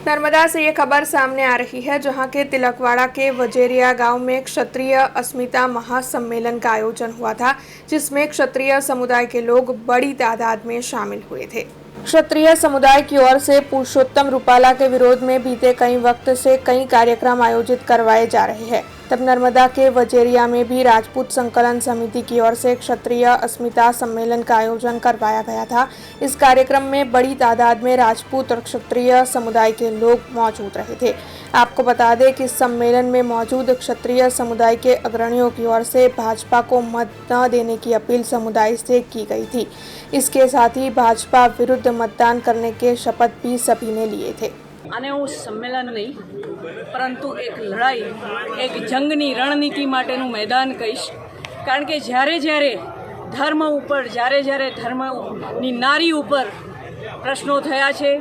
नर्मदा से ये खबर सामने आ रही है, जहां के तिलकवाड़ा के वजेरिया गांव में क्षत्रिय अस्मिता महासम्मेलन का आयोजन हुआ था, जिसमें क्षत्रिय समुदाय के लोग बड़ी तादाद में शामिल हुए थे। क्षत्रिय समुदाय की ओर से पुरुषोत्तम रूपाला के विरोध में बीते कई वक्त से कई कार्यक्रम आयोजित करवाए जा रहे हैं। तब नर्मदा के वजेरिया में भी राजपूत संकलन समिति की ओर से क्षत्रिय अस्मिता सम्मेलन का आयोजन करवाया गया था। इस कार्यक्रम में बड़ी तादाद में राजपूत और क्षत्रिय समुदाय के लोग मौजूद रहे थे। आपको बता दें कि इस सम्मेलन में मौजूद क्षत्रिय समुदाय के अग्रणियों की ओर से भाजपा को मत न देने की अपील समुदाय से की गई थी। इसके साथ ही भाजपा विरुद्ध मतदान करने के शपथ भी सभी ने लिए थे। आने હું સંમેલન નહીં પરંતુ એક લડાઈ એક જંગની રણનીતિ માટેનું મેદાન કહીશ, કારણ કે જ્યારે ધર્મ ઉપર જ્યારે ધર્મની નારી ઉપર પ્રશ્નો થયા છે,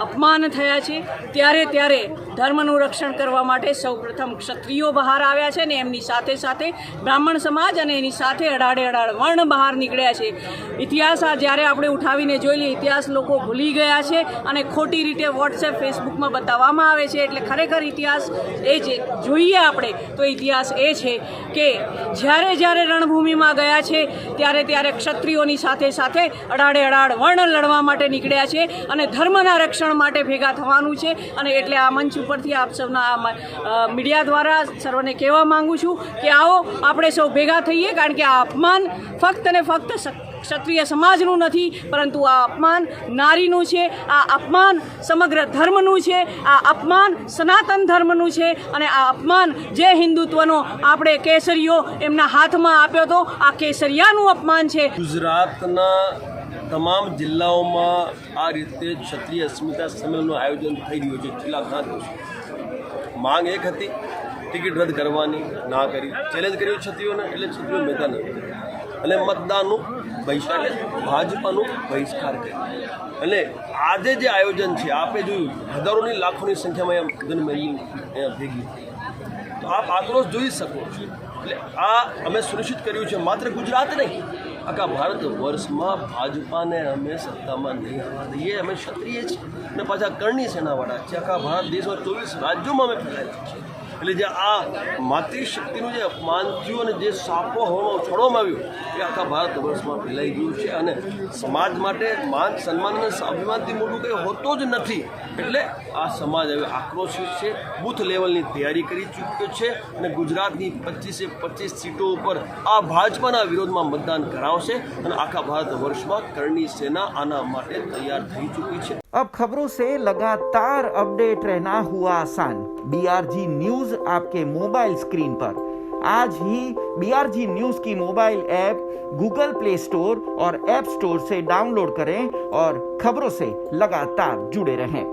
અપમાન થયા છે, ત્યારે ધર્મનું રક્ષણ કરવા માટે સૌપ્રથમ ક્ષત્રિયો બહાર આવ્યા છે ને એમની સાથે બ્રાહ્મણ સમાજ અને એની સાથે અડાડે વર્ણ બહાર નીકળ્યા છે। ઇતિહાસ જ્યારે આપણે ઉઠાવીને જોઈ લઈએ, ઇતિહાસ લોકો ભૂલી ગયા છે અને ખોટી રીતે વોટ્સએપ ફેસબુકમાં બતાવવામાં આવે છે। એટલે ખરેખર ઇતિહાસ એ જે જોઈએ આપણે તો ઇતિહાસ એ છે કે જ્યારે રણભૂમિમાં ગયા છે ત્યારે ક્ષત્રિયોની સાથે અડાડે વર્ણ લડવા માટે નીકળ્યા છે અને ધર્મના રક્ષણ માટે ભેગા થવાનું છે। અને એટલે આ મંચ ઉપરથી આપ સૌના મીડિયા દ્વારા સર્વને કહેવા માંગુ છું કે આવો આપણે સૌ ભેગા થઈએ, કારણ કે આ અપમાન ફક્ત ને ફક્ત ક્ષત્રિય સમાજનું નથી, પરંતુ આ અપમાન નારીનું છે, આ અપમાન સમગ્ર ધર્મનું છે, આ અપમાન સનાતન ધર્મનું છે અને આ અપમાન જે હિન્દુત્વનો આપણે કેસરીઓ એમના હાથમાં આપ્યો હતો, આ કેસરિયાનું અપમાન છે। ગુજરાતના તમામ જિલ્લાઓમાં આ રીતે ક્ષત્રિય અસ્મિતા સંમેલનનું આયોજન થઈ રહ્યું છે। છેલ્લા ઘણા દિવસો માંગ એક હતી ટિકિટ રદ કરવાની, ના કરી, ચેલેન્જ કર્યું ક્ષત્રિયોને, એટલે ક્ષત્રિયો મેદાન અને મતદાનનું બહિષ્કાર, ભાજપાનું બહિષ્કાર કર્યો। અને આજે જે આયોજન છે આપણે જોયું, હજારોની લાખોની સંખ્યામાં અહીંયા ભેગી થઈ, તો આપ આક્રોશ જોઈ શકો છો। એટલે આ અમે સુનિશ્ચિત કર્યું છે, માત્ર ગુજરાત નહીં, આખા ભારત વર્ષમાં ભાજપાને અમે સત્તામાં નહીં આવવા દઈએ। અમે ક્ષત્રિય છીએ અને પાછા કરણી સેનાવાળા છે। આખા ભારત દેશમાં 24 રાજ્યોમાં અમે ફેલાયેલા છીએ। એટલે જે આ માતૃશક્તિનું જે અપમાન થયું અને જે સાપો હવામાં ઉછાળવામાં આવ્યું એ આખા ભારત વર્ષમાં ફેલાઈ ગયું છે। અને સમાજ માટે માન સન્માન અને સ્વાભિમાનથી મોટું કંઈ હોતો જ નથી। એટલે આ સમાજ હવે આક્રોશિત છે, બૂથ લેવલની તૈયારી કરી ચૂક્યો છે અને ગુજરાતની 25 સીટો ઉપર આ ભાજપાના વિરોધમાં મતદાન કરાવશે અને આખા ભારત વર્ષમાં કરણી सेना आना माटे तैयार થઈ ચૂકી છે। अब खबरों से लगातार अपडेट रहना हुआ आसान। BRG न्यूज आपके मोबाइल स्क्रीन पर। आज ही BRG न्यूज की mobile app Google play store और ऐप स्टोर से डाउनलोड करें और खबरों से लगातार जुड़े रहें।